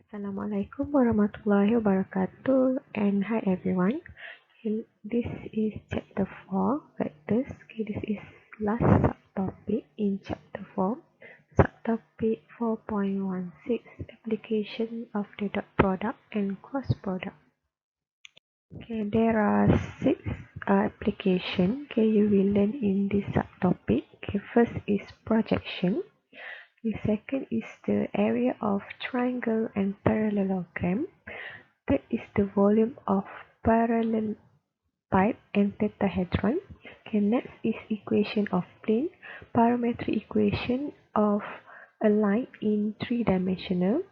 Assalamualaikum warahmatullahi wabarakatuh, and hi everyone. This is chapter 4 vectors. This is last subtopic in chapter 4. Subtopic 4.16 application of the dot product and cross product. There are six application you will learn in this subtopic. First is projection. The second is the area of triangle and parallelogram. Third is the volume of parallel pipe and tetrahedron. Next is equation of plane, parametric equation of a line in three-dimensional.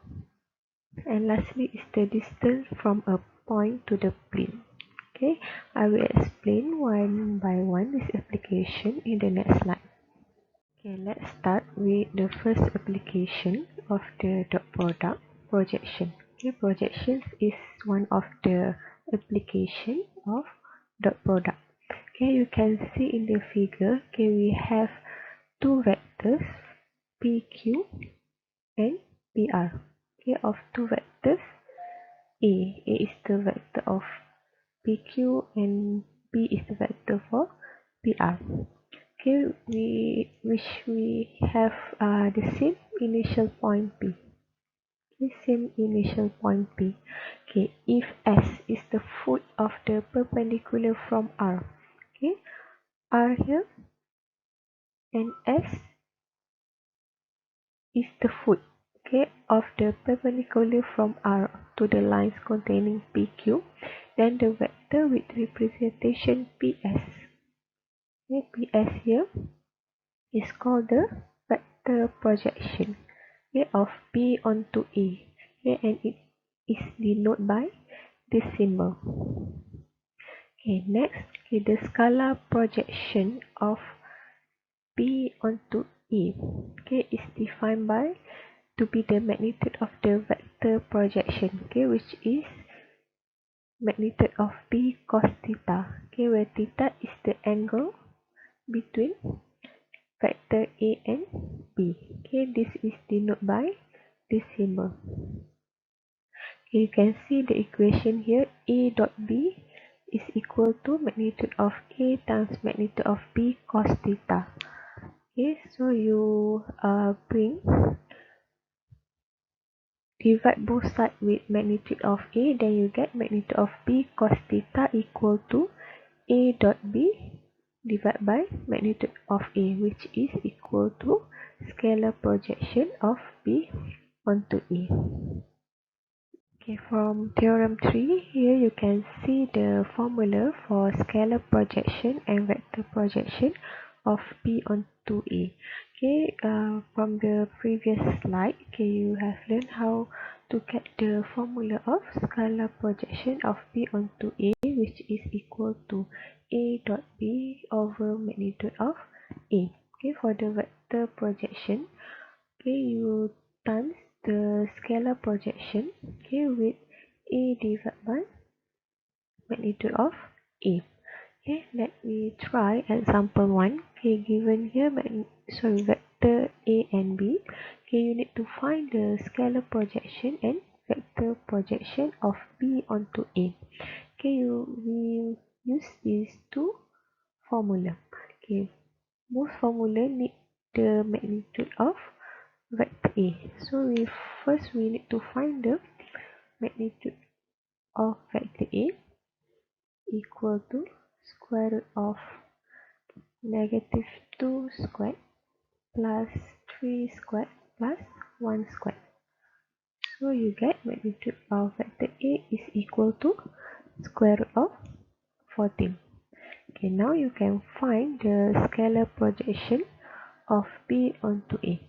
And lastly is the distance from a point to the plane. I will explain one by one this application in the next slide. Let's start with the first application of the dot product, projection. Projections is one of the application of dot product. You can see in the figure, we have two vectors, PQ and PR. Of two vectors, A is the vector of PQ and B is the vector for PR. We have the same initial point P. Same initial point P. If S is the foot of the perpendicular from R. R here and S is the foot of the perpendicular from R to the lines containing PQ, then the vector with representation PS. PS here is called the vector projection of P onto A, and it is denoted by this symbol. Next, the scalar projection of P onto A is defined by to be the magnitude of the vector projection, which is magnitude of P cos theta, where theta is the angle between vector A and B. This is denoted by this symbol. You can see the equation here, A dot B is equal to magnitude of A times magnitude of B cos theta. So you divide both sides with magnitude of A, then you get magnitude of B cos theta equal to A dot B divided by magnitude of A, which is equal to scalar projection of B onto A. From theorem 3, here you can see the formula for scalar projection and vector projection of P onto A. From the previous slide, you have learned how to get the formula of scalar projection of P onto A, which is equal to A dot B over magnitude of A. For the vector projection, you times the scalar projection with A divided by magnitude of A. Let me try example 1. Given here vector A and B. You need to find the scalar projection and vector projection of B onto A. You will use these two formula. Both formula need the magnitude of vector A. So we need to find the magnitude of vector A equal to square root of negative 2 squared plus 3 squared plus 1 squared. So you get magnitude of vector A is equal to square root of 14. Now you can find the scalar projection of B onto A.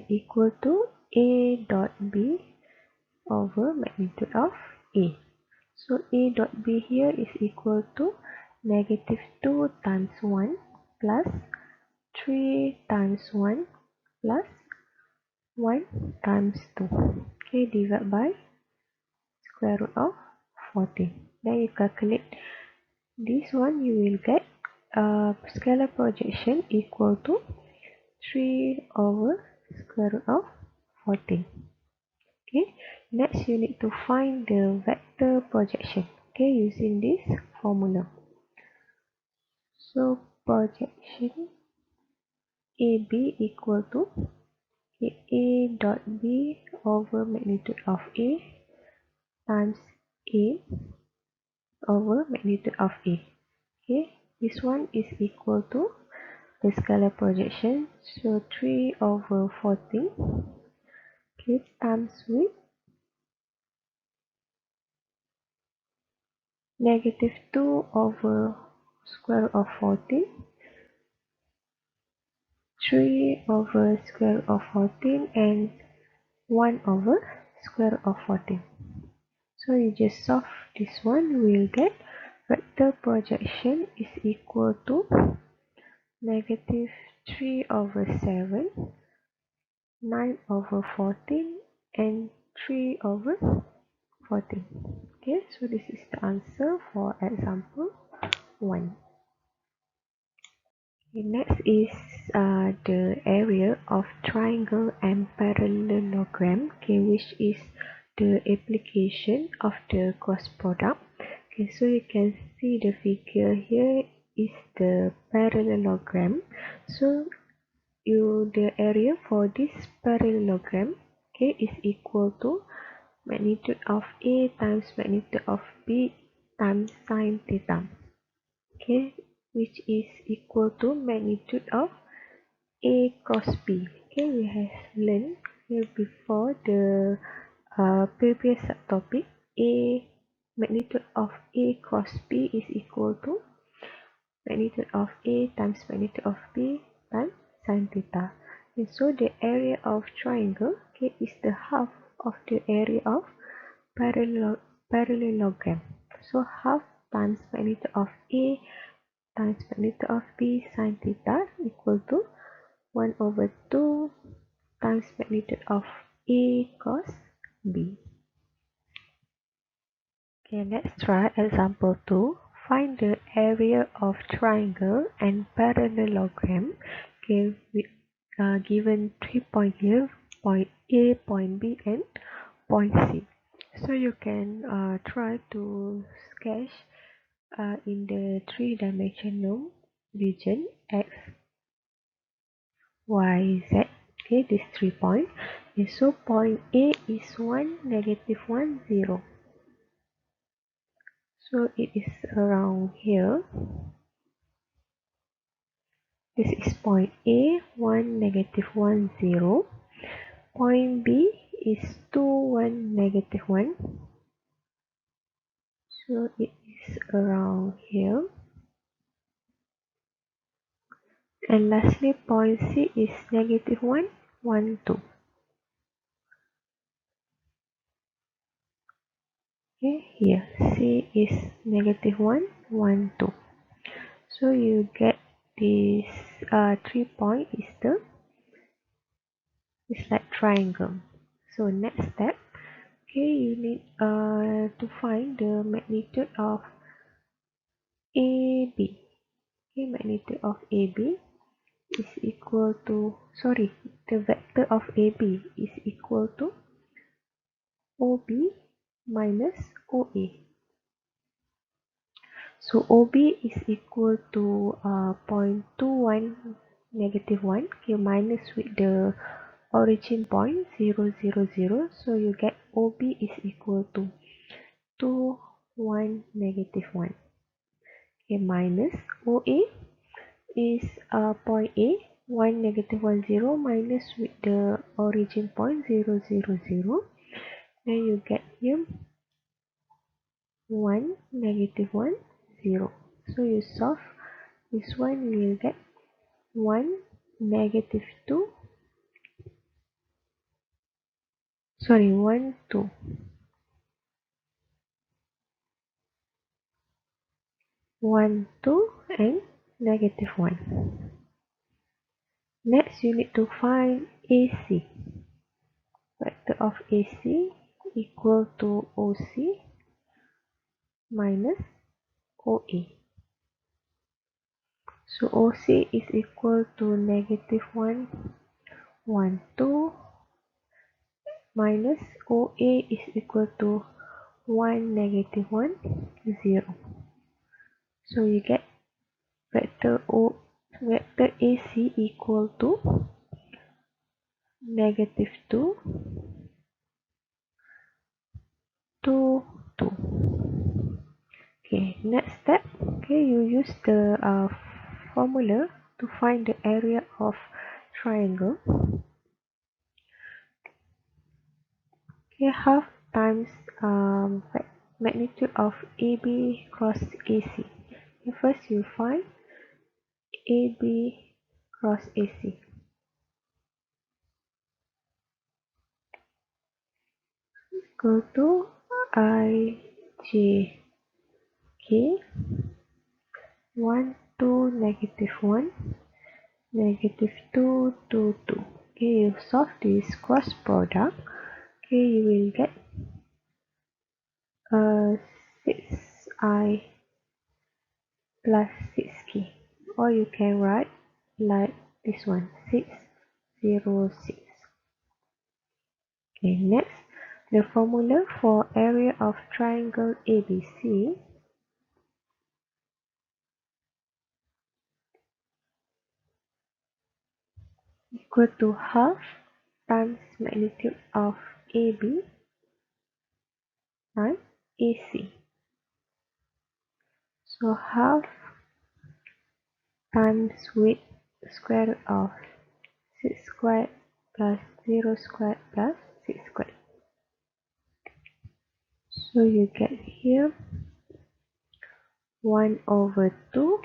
Equal to A dot B over magnitude of A. So A dot B here is equal to negative 2 times 1 plus 3 times 1 plus 1 times 2. Divided by square root of 14. Then you calculate this one, you will get scalar projection equal to 3 over square root of 14. Okay, next you need to find the vector projection, okay, using this formula. So projection AB equal to A dot B over magnitude of A times A over magnitude of A. Okay, this one is equal to the scalar projection, so 3 over 14, okay, times with negative 2 over square root of 14, 3 over square root of 14, and 1 over square root of 14. So you just solve this one, we will get vector projection is equal to negative 3 over 7, 9 over 14, and 3 over 14. Okay, so this is the answer for example 1. Okay, next is the area of triangle and parallelogram, okay, which is the application of the cross product. Okay, so you can see the figure here is the parallelogram. So the area for this parallelogram, okay, is equal to magnitude of A times magnitude of B times sine theta, okay, which is equal to magnitude of A cos B. Okay, we have learned here before the previous subtopic. A magnitude of A cos B is equal to magnitude of A times magnitude of B times sine theta. And so the area of triangle, okay, is the half of the area of parallelogram. So half times magnitude of A times magnitude of B sine theta equal to 1 over 2 times magnitude of A cos B. Okay, let's try example 2. Find the area of triangle and parallelogram. Okay, with given 3 points here, point A, point B, and point C. So you can try to sketch in the three-dimensional region X, Y, Z. Okay, these 3 points. Okay, so point A is 1, negative 1, 0. So it is around here. This is point A, 1, negative 1, 0. Point B is 2, 1, negative 1. So it is around here. And lastly, point C is negative 1, 1, 2. Okay, here C is negative 1, 1, 2. So you get this 3 point is like triangle. So next step, okay, you need to find the magnitude of AB. Okay, magnitude of AB is equal to, sorry, the vector of AB is equal to OB minus OA. So OB is equal to 0.21 negative 1, okay, minus with the origin point 0, 0, 0. So you get OB is equal to 2, 1, negative 1. Okay, minus OA is point A, 1, negative 1, 0, minus with the origin point 0, 0, 0. Then you get here 1, negative 1, 0. So you solve this one, you will get 1, negative 2, sorry, 1, 2. 1, 2, and negative 1. Next, you need to find AC. Vector of AC equal to OC minus OA. So OC is equal to negative 1, 1 2 minus OA is equal to 1 negative 1 0. So you get vector AC equal to negative 2 2 2. Okay, next step. Okay, you use the formula to find the area of triangle. Okay, half times magnitude of AB cross AC. Okay, first you find AB cross AC equal to IJK 1 2 negative 1 negative 2 2 2. Okay, you solve this cross product. Okay, you will get 6I plus 6K, or you can write like this one, 606. Okay, next, the formula for area of triangle ABC equal to half times magnitude of AB times AC. So half times width square root of 6 squared plus 0 squared plus 6 squared. So you get here 1 over 2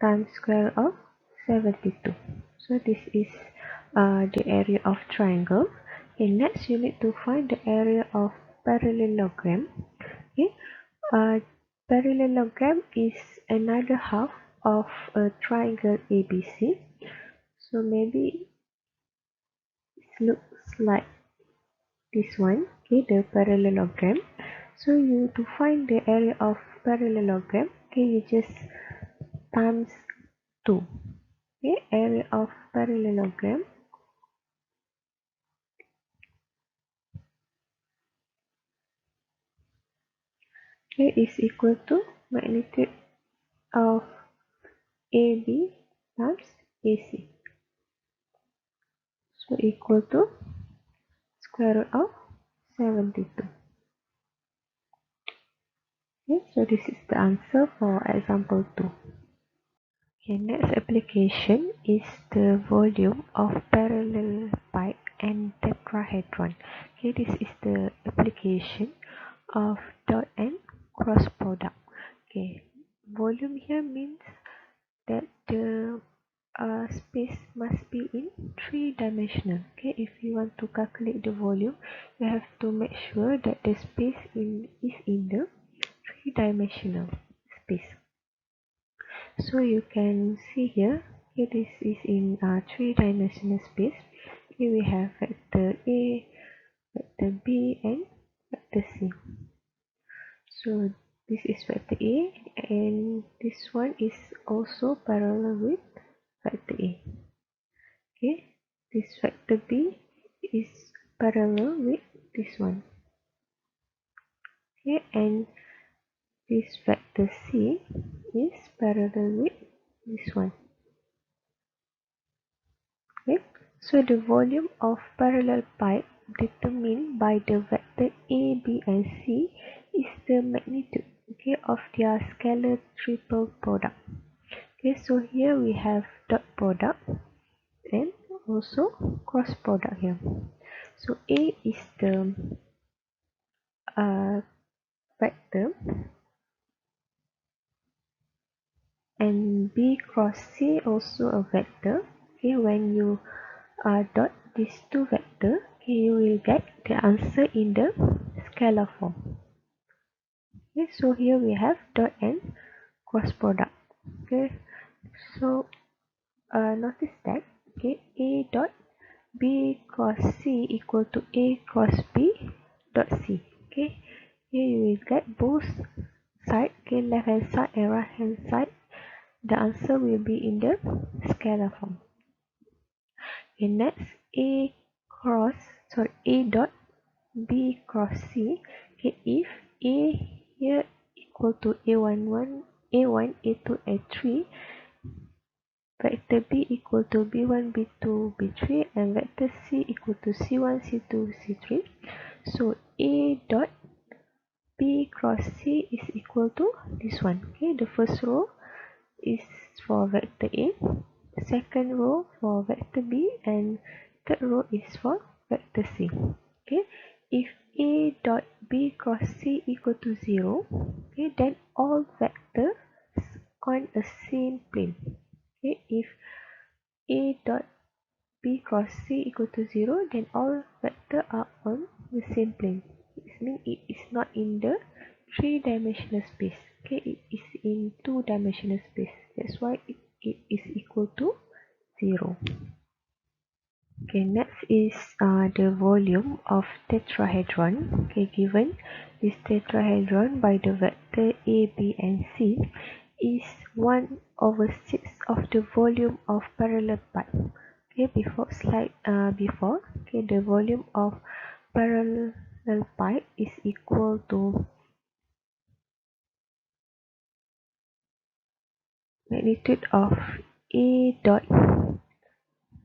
times square root of 72. So this is the area of triangle. Okay, next you need to find the area of parallelogram. Okay, parallelogram is another half of a triangle ABC. So maybe it looks like this one. Okay, the parallelogram. So you to find the area of parallelogram, okay, you just times 2. Okay, area of parallelogram okay, is equal to magnitude of AB times AC. So equal to square root of 72. Okay, so this is the answer for example 2. Okay, next application is the volume of parallel pipe and tetrahedron. Okay, this is the application of dot and cross product. Okay, volume here means that the space must be in three-dimensional. Okay, if you want to calculate the volume, you have to make sure that the space is in the three-dimensional space. So you can see here, okay, this is in three-dimensional space. Here we have vector A, vector B, and vector C. So this is vector A, and this one is also parallel with vector A. Okay, this vector B is parallel with this one. Okay, and this vector C is parallel with this one. Okay, so the volume of parallel pipe determined by the vector A, B, and C is the magnitude, okay, of their scalar triple product. Okay, so here we have dot product and also cross product here. So A is the vector and B cross C also a vector. Okay, when you dot these two vectors, okay, you will get the answer in the scalar form. Okay, so here we have dot and cross product. Okay, so notice that, okay, A dot B cross C equal to A cross B dot C. Okay, here you will get both side, okay, left hand side and right hand side. The answer will be in the scalar form. Okay, next A dot B cross C. Okay, if A here equal to A1, A2, A3, vector B equal to B1, B2, B3, and vector C equal to C1, C2, C3. So A dot B cross C is equal to this one. Okay, the first row is for vector A, second row for vector B, and third row is for vector C. Okay, if A dot B cross C equal to 0, okay, then all vectors on a same plane. Okay, if A dot B cross C equal to 0, then all vectors are on the same plane. It means it is not in the three-dimensional space. Okay, it is in two-dimensional space. That's why it is equal to 0. Okay, next is the volume of tetrahedron. Okay, given this tetrahedron by the vector A, B, and C is 1 over 6 of the volume of parallel pipe. Okay, before, okay, the volume of parallel pipe is equal to magnitude of A dot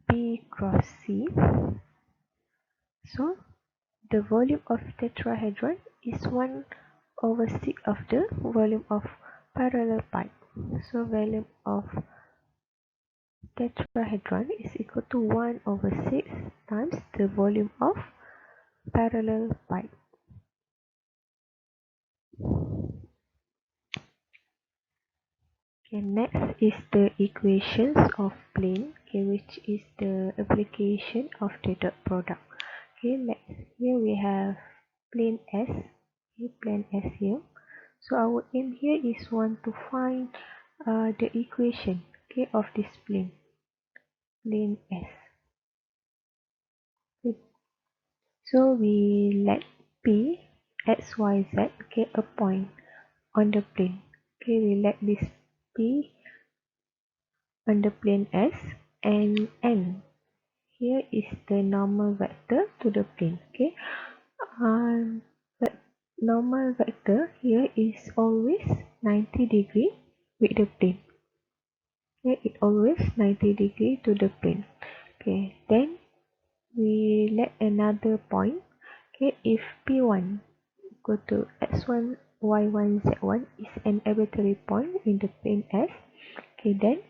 B cross C. So the volume of tetrahedron is 1 over 6 of the volume of parallel pipe. So volume of tetrahedron is equal to 1 over 6 times the volume of parallel pipe. Okay, next is the equations of plane, okay, which is the application of the dot product. Okay, here we have plane S, okay, plane S here. So our aim here is want to find the equation, okay, of this plane S. Okay. So we let P X Y Z, okay, a point on the plane. Okay, we let this P on the plane S, and N here is the normal vector to the plane. Okay, but normal vector here is always 90 degree with the plane. Okay, it always 90 degree to the plane. Okay, then we let another point. Okay, if P1 go to x1, y1, z1 is an arbitrary point in the plane S. Okay, then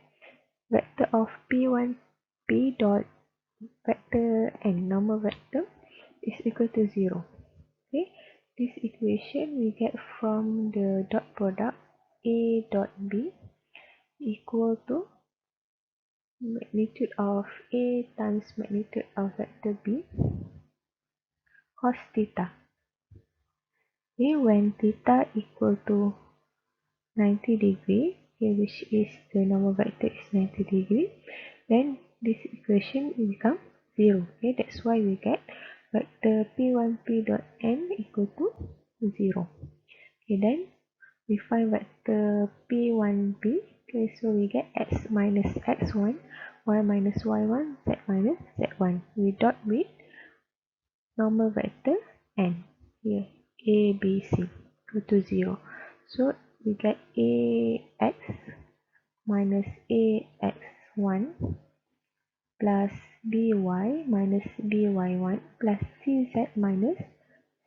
vector of P1 P dot vector n normal vector is equal to 0. Okay, this equation we get from the dot product A dot B equal to magnitude of A times magnitude of vector B cos theta. Okay, when theta equal to 90 degree, okay, which is the normal vector is 90 degree, then this equation will become 0. Okay, that's why we get vector P1P dot n equal to 0. Okay, then we find vector P1P. Okay, so we get x minus x1, y minus y1, z minus z1. We dot with normal vector n here, a, b, c go to 0. So we get ax minus ax1 plus by minus by1 plus cz minus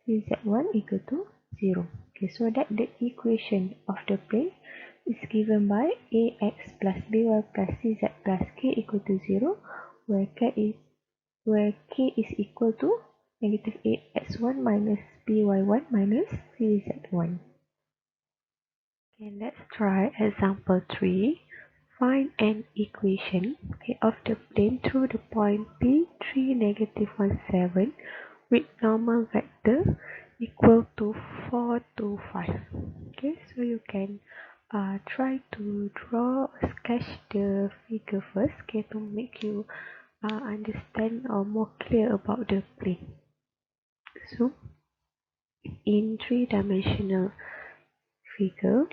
cz1 equal to 0. Okay, so that the equation of the plane is given by ax plus by plus cz plus k equal to 0, where k is equal to negative ax1 minus by1 minus cz1. Okay, let's try example 3. Find an equation, okay, of the plane through the point P3 negative 1, 7 with normal vector equal to 4 to 5. Okay, so you can try to draw or sketch the figure first, okay, to make you understand or more clear about the plane. So in three-dimensional figure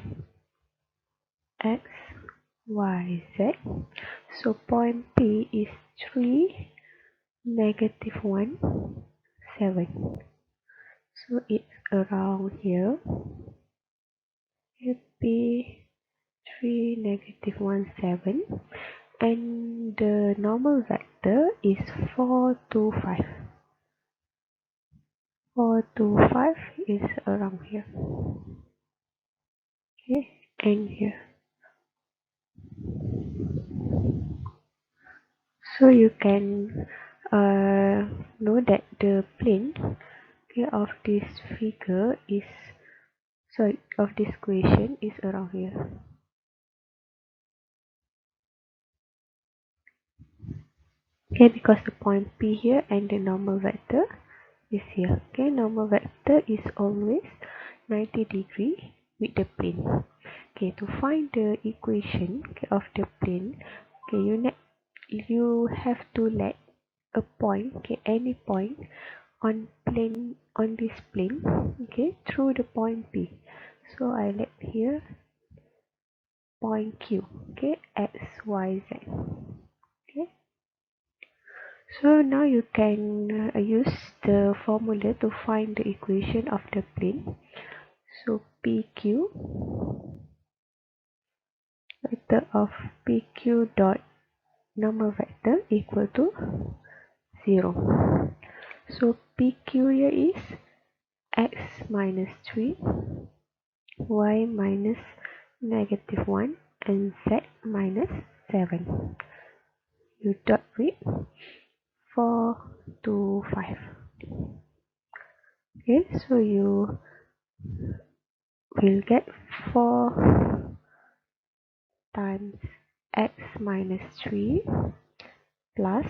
x, y, z, so point P is 3 -1, 7. So it's around here. It'll be 3, -1, 7. And the normal vector is 4 to 5. 4 to 5 is around here. Okay, and here. So you can know that the plane, okay, of this figure is, sorry, of this equation is around here. Okay, because the point P here and the normal vector is here. Okay, normal vector is always 90 degree with the plane. Okay, to find the equation, okay, of the plane, okay, you have to let a point, okay, any point on this plane, okay, through the point P. So I let here point Q, okay, X, Y, Z. Okay, so now you can use the formula to find the equation of the plane. So PQ, vector of PQ dot normal vector equal to 0. So PQ here is x minus 3, y minus -1, and z minus 7. You dot with 4 to 5. Okay, so you will get 4 times x minus 3 plus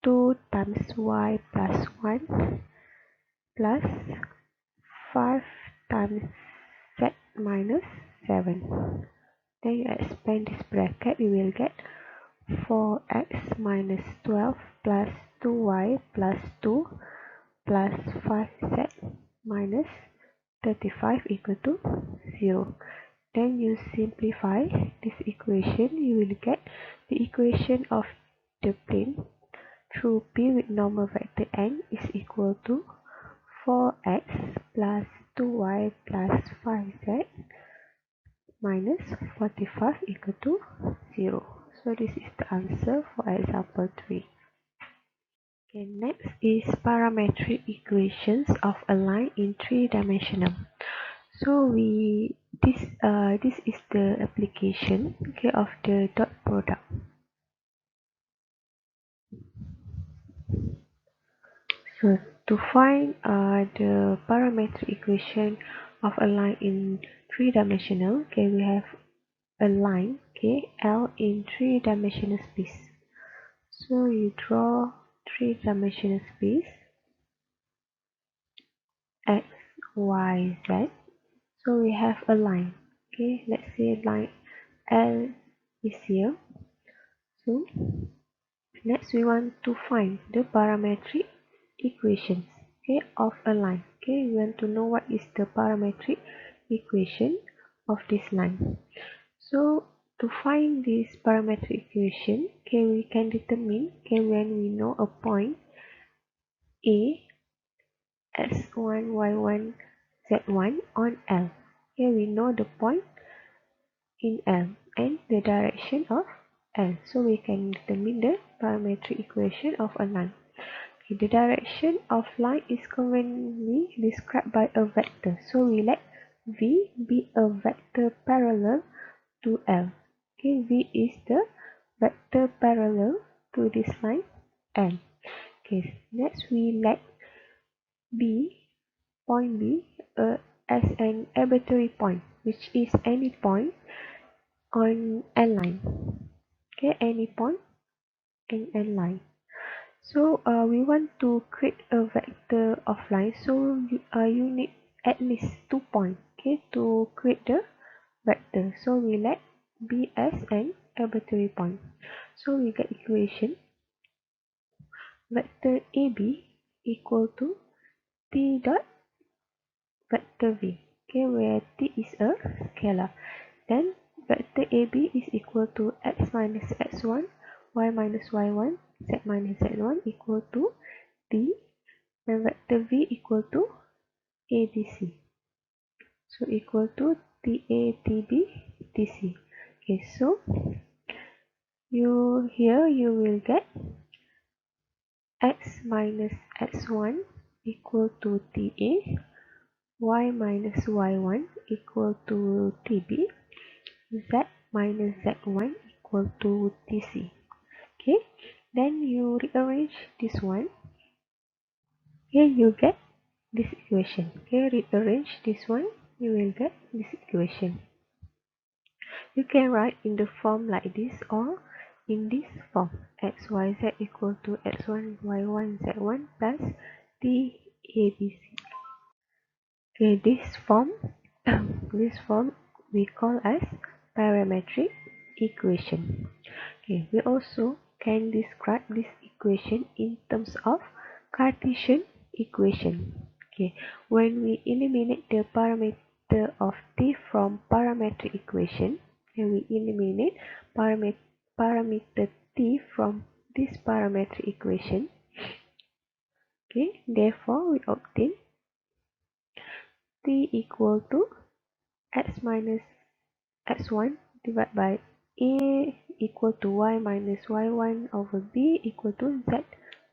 2 times y plus 1 plus 5 times z minus 7. Then you expand this bracket, you will get 4x minus 12 plus 2y plus 2 plus 5z minus 35 equal to 0. Then you simplify this equation, you will get the equation of the plane through P with normal vector n is equal to 4x plus 2y plus 5z minus 45 equal to 0. So this is the answer for example 3. Okay, next is parametric equations of a line in three-dimensional. So this is the application, okay, of the dot product. So to find the parametric equation of a line in three-dimensional, okay, we have a line, okay, L in three-dimensional space. So you draw three-dimensional space x, y, z. So we have a line. Okay, let's say line L is here. So next we want to find the parametric equations, okay, of a line. Okay, we want to know what is the parametric equation of this line. So to find this parametric equation, okay, we can determine, okay, when we know a point A, x1, y1, z1 on L. Here we know the point in L and the direction of L. So we can determine the parametric equation of a line. Okay, the direction of line is commonly described by a vector. So we let V be a vector parallel to L. Okay, V is the vector parallel to this line L. Okay, next we let point B as an arbitrary point, which is any point on N line. Okay, any point in N line. So we want to create a vector of line. So you need at least 2 points, okay, to create the vector. So we let B as an arbitrary point. So we get equation vector AB equal to T dot vector V, okay, where T is a scalar. Then vector AB is equal to x minus x1, y minus y1, z minus z1 equal to t, and vector v equal to abc. So equal to ta, tb, tc. Okay, so you will get x minus x1 equal to ta, y minus y1 equal to tb, z minus z1 equal to tc. Okay, then you rearrange this one. Here you get this equation. Okay, rearrange this one, you will get this equation. You can write in the form like this or in this form: x y z equal to x1 y1 z1 plus t abc. Okay, this form we call as parametric equation. Okay, we also can describe this equation in terms of Cartesian equation. Okay, when we eliminate the parameter of t from parametric equation, and we eliminate parameter t from this parametric equation. Okay, therefore we obtain t equal to x minus x1 divided by a equal to y minus y1 over b equal to z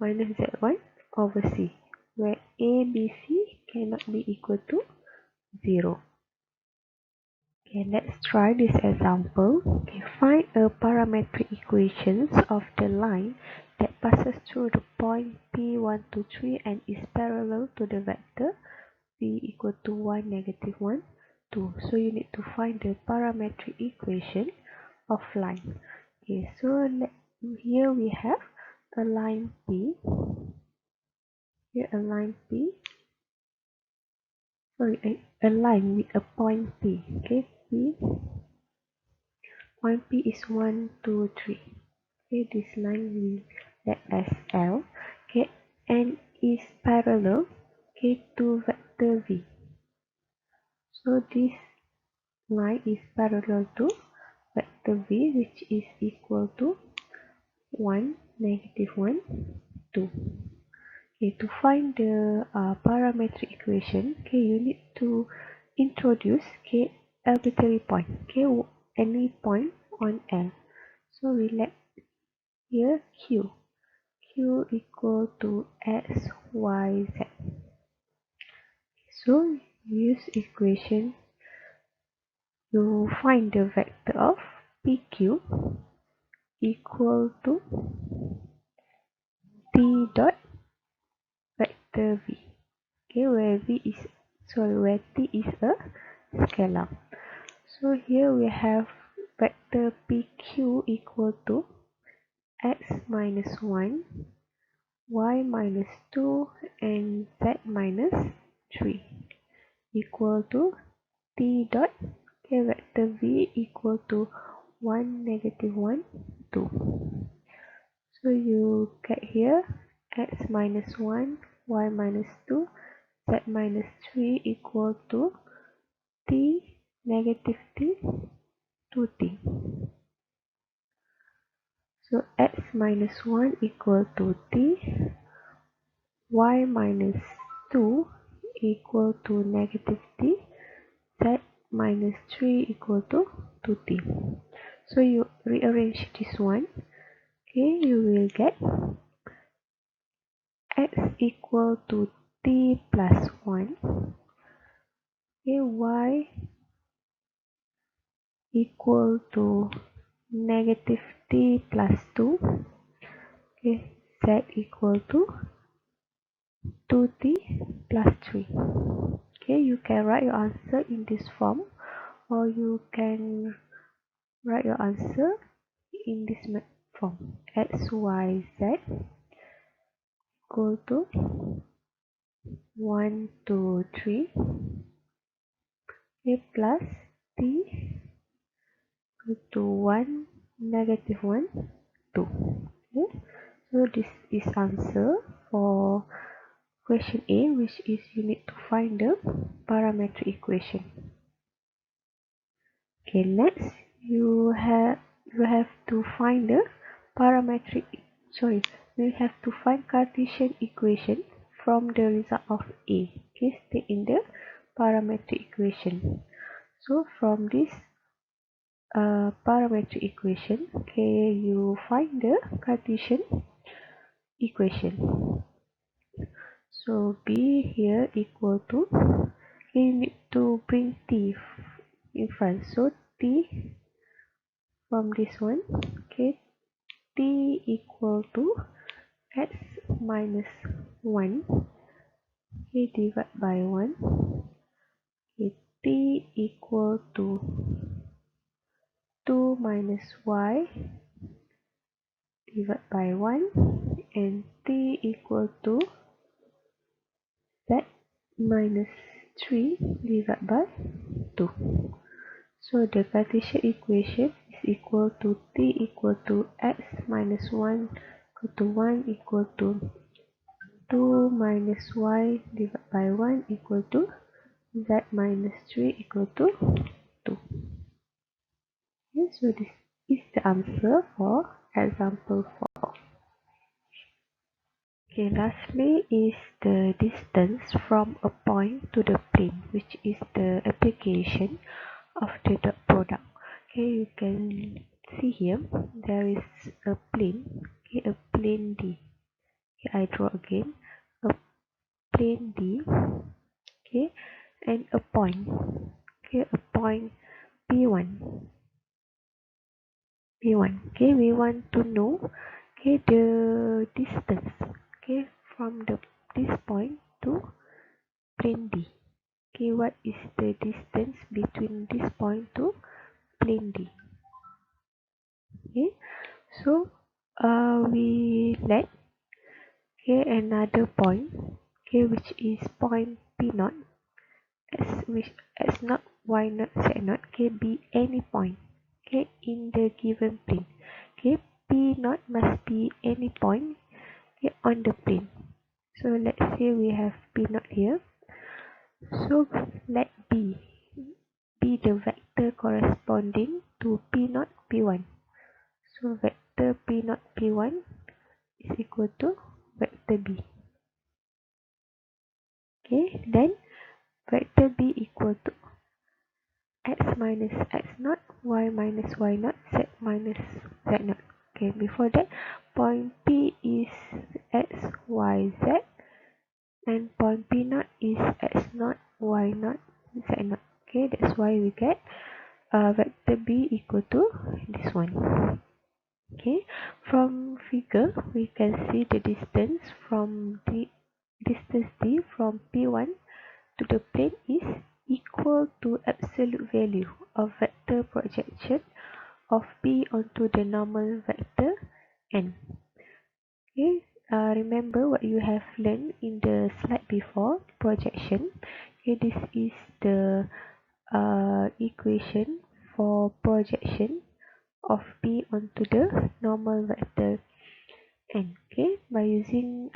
minus z1 over c, where a, b, c cannot be equal to 0. Okay, let's try this example. Okay, find a parametric equations of the line that passes through the point P1 to 3 and is parallel to the vector p equal to 1, negative 1, 2. So you need to find the parametric equation of line. Okay, so here we have a line P. Here a line P. Sorry, a line with a point P. Okay, P. Point P is 1, 2, 3. Okay, this line we let as L. Okay, and is parallel, okay, to vector V. So this line is parallel to vector v, which is equal to 1, negative 1, 2. Okay, to find the parametric equation, okay, you need to introduce, okay, arbitrary point, okay, any point on L. So we let here q equal to x, y, z. So use equation to find the vector of pq equal to t dot vector v. Okay, where t is a scalar. So here we have vector pq equal to x minus 1, y minus 2, and z minus 3 equal to t dot, okay, vector v equal to 1, negative 1, 2. So you get here x minus 1, y minus 2, z minus 3 equal to t, negative t, 2t. So x minus 1 equal to t, y minus 2 equal to negative t, z minus 3 equal to 2t. So you rearrange this one. Okay, you will get x equal to t plus 1. Okay, y equal to negative t plus 2. Okay, z equal to 2t plus 3. Okay, you can write your answer in this form, or you can write your answer in this form: x, y, z equal to 1, 2, 3, okay, plus t equal to 1, negative 1, 2. Okay, so this is answer for question A, which is you need to find the parametric equation. Okay, next you have to find the parametric sorry, we have to find Cartesian equation from the result of A. Okay, stay in the parametric equation. So from this parametric equation, okay, you find the Cartesian equation. So B here equal to, you need to bring T in front. So T from this one, okay, T equal to x minus 1, okay, divided by 1, okay, T equal to 2 minus y divided by 1, and T equal to z minus 3 divided by 2. So the Cartesian equation is equal to T equal to x minus 1 equal to 1 equal to 2 minus y divided by 1 equal to z minus 3 equal to 2. Okay, so this is the answer for example 4. Okay, lastly is the distance from a point to the plane, which is the application of the dot product. Okay, you can see here there is a plane, okay, a plane D. Okay, I draw again a plane D, okay, and a point, okay, a point P1. P1. Okay, we want to know, okay, the distance, okay, from this point to plane D. Okay, what is the distance between this point to plane D? Okay, so we let, okay, another point, okay, which is point P naught, x naught, y naught, z naught, okay, be any point, okay, in the given plane. Okay, P naught must be any point, okay, on the plane. So let's say we have P naught here. So let B be the vector corresponding to P naught P1. So vector P naught P1 is equal to vector B. Okay, then vector B equal to x minus x naught, y minus y naught, z minus z naught. Okay, before that, point P is x, y, z, and point P naught is x naught, y naught, z naught. Okay, that's why we get vector B equal to this one. Okay, from figure we can see the distance from the distance D from P1 to the plane is equal to absolute value of vector projection of P onto the normal vector N. Okay, remember what you have learned in the slide before, projection. Okay, this is the equation for projection of P onto the normal vector N. Okay, by using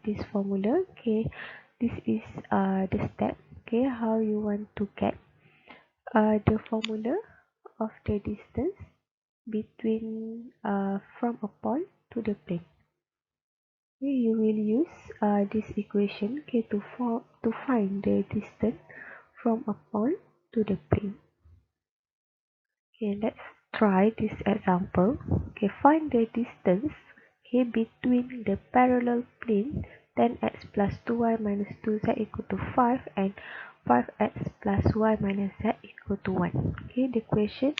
this formula, okay, this is the step, okay, how you want to get the formula of the distance between from a point to the plane. Okay, you will use this equation, okay, to find the distance from a point to the plane. Okay, let's try this example. Okay, find the distance, okay, between the parallel plane 10x plus 2y minus 2z equal to 5 and 5x plus y minus z equal to 1. Okay, the question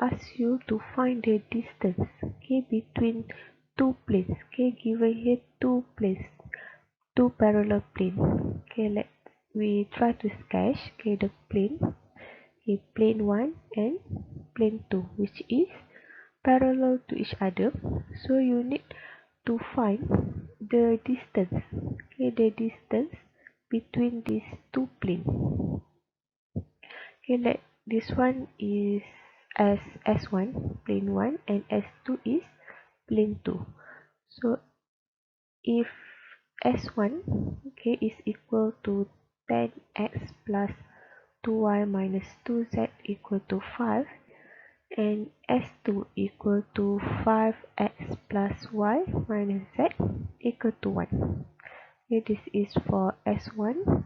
asks you to find the distance, okay, between two planes. Okay, given here two planes, two parallel planes. Okay, let we try to sketch, okay, the plane, okay, plane 1 and plane 2, which is parallel to each other. So you need to find the distance, okay, the distance between these two planes. Okay, let this one is as S1 plane 1 and S2 is plane 2. So if S1, okay, is equal to 10x plus 2y minus 2z equal to 5, and S2 equal to 5x plus y minus z equal to 1. Okay, this is for S1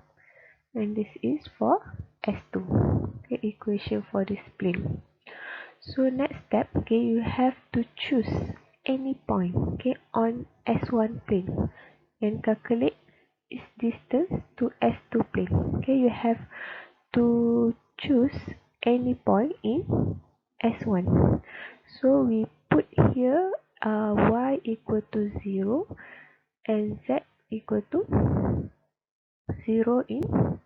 and this is for S2. Okay, equation for this plane. So next step, okay, you have to choose any point, okay, on S1 plane and calculate its distance to S2 plane. Okay, you have to choose any point in S1. So we put here y equal to 0 and z equal to 0 in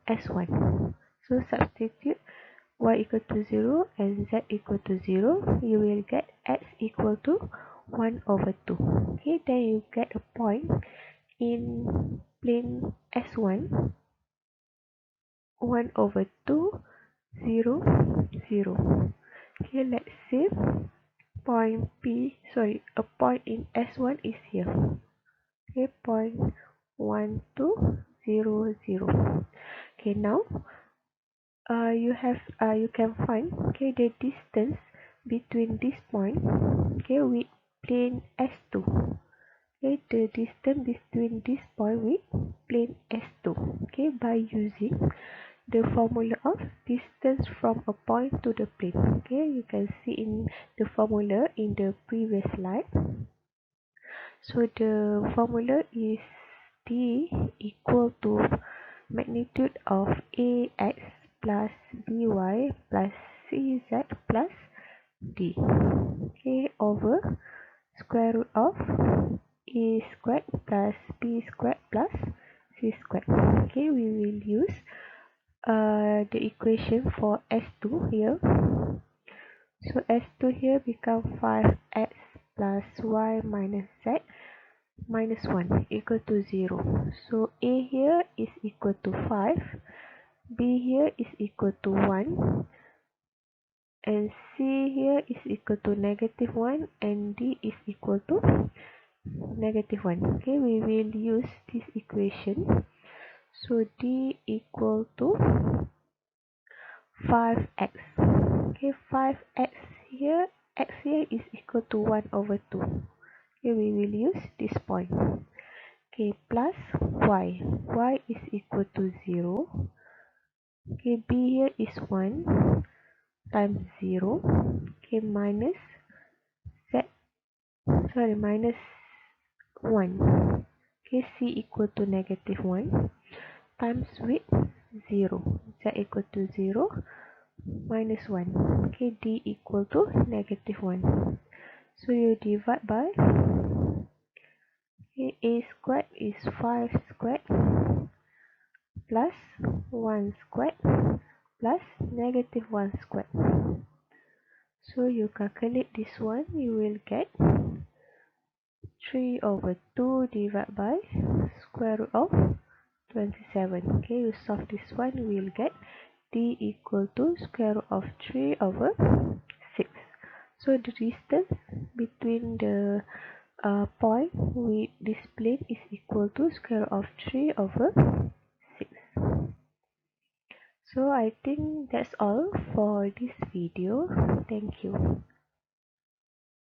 S1. So substitute y equal to 0 and z equal to 0, you will get x equal to 1 over 2. Okay, then you get a point in plane S1, 1 over 2, 0, 0. Okay, let's say a point in S1 is here. Okay, point 1, 2, 0, 0. Okay, now you can find, okay, the distance between this point, okay, with plane S2. Okay, the distance between this point with plane S2, okay, by using the formula of distance from a point to the plane. Okay, you can see in the formula in the previous slide. So the formula is d equal to magnitude of ax plus by plus cz plus d, okay, over square root of a squared plus b squared plus c squared. Okay, we will use the equation for S2 here. So S2 here become 5x plus y minus z minus 1 equal to 0. So A here is equal to 5, B here is equal to 1, and C here is equal to negative 1, and D is equal to negative 1. Okay, we will use this equation. So D equal to 5x. Okay, 5x here, x here is equal to 1 over 2. Okay, we will use this point. Okay, plus y. Y is equal to 0. Okay, b here is 1 times 0. Okay, minus z, minus 1. Okay, c equal to negative 1 times with 0. Z equal to 0 minus 1. Okay, d equal to negative 1. So you divide by, okay, a squared is 5 squared plus 1 squared plus negative 1 squared. So you calculate this one, you will get 3 over 2 divided by square root of 27. Okay, you solve this one, you will get d equal to square root of 3 over 6. So the distance between the point with this plane is equal to square root of 3 over 6. So I think that's all for this video. Thank you.